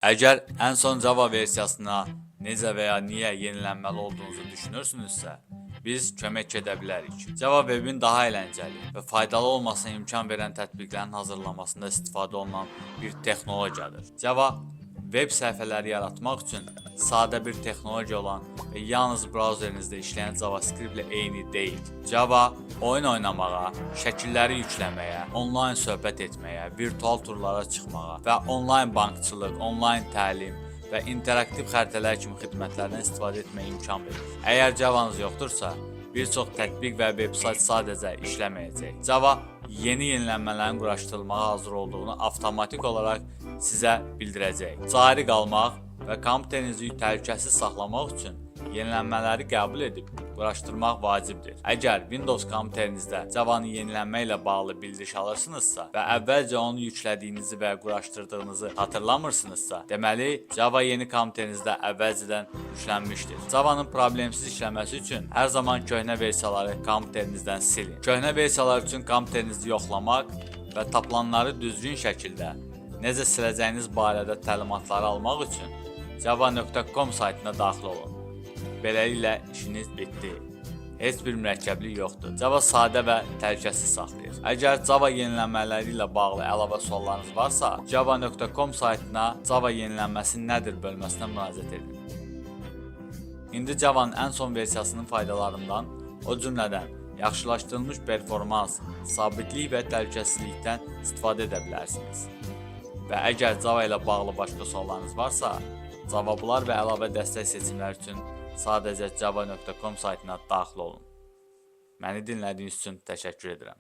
Əgər ən son Java versiyasına necə və ya niyə yenilənməli olduğunuzu düşünürsünüzsə, biz kömək edə bilərik. Java Webin daha əyləncəli və faydalı olmasına imkan verən tətbiqlərin hazırlanmasında istifadə olunan bir texnologiyadır. Java web səhifələri yaratmaq üçün sadə bir texnologiya olan və yalnız brauzerinizdə işləyən JavaScript ilə eyni deyil. Java oyun oynamağa, şəkilləri yükləməyə, onlayn söhbət etməyə, virtual turlara çıxmağa və onlayn bankçılıq, onlayn təlim və interaktiv xəritələr kimi xidmətlərdən istifadə etməyə imkan verir. Əgər Javanız yoxdursa, bir çox tətbiq və veb-sayt sadəcə işləməyəcək. Java yeni yenilənmələrin quraşdırılmağa hazır olduğunu avtomatik olaraq sizə bildirəcək. Cari qalmaq və kompüterinizi təhlükəsiz saxlamaq üçün yenilənmələri qəbul edib quraşdırmaq vacibdir. Əgər Windows kompüterinizdə Java-nı yenilənmə ilə bağlı bildiriş alırsınızsa və əvvəlcə onu yüklədiyinizi və quraşdırdığınızı xatırlamırsınızsa, deməli Java yeni kompüterinizdə əvvəlcədən yüklənmişdir. Java-nın problemsiz işləməsi üçün hər zaman köhnə versiyaları kompüterinizdən silin. Köhnə versiyalar üçün kompüterinizi yoxlamaq və tapılanları düzgün şəkildə necə siləcəyiniz barədə təlimatları almaq üçün java.com saytına daxil olun. Beləliklə işiniz bitdi. Heç bir mürəkkəblik yoxdur. Java sadə və təhlükəsiz saxlayır. Əgər Java yenilənmələri ilə bağlı əlavə suallarınız varsa, java.com saytına Java yenilənməsi nədir bölməsinə müraciət edin. İndi Java'nın ən son versiyasının faydalarından, o cümlədən yaxşılaşdırılmış performans, sabitlik və təhlükəsizlikdən istifadə edə bilərsiniz. Və əgər Java ilə bağlı başqa suallarınız varsa, cavablar və əlavə dəstək seçimləri üçün sadəcə java.com saytına daxil olun. Məni dinlədiyiniz üçün təşəkkür edirəm.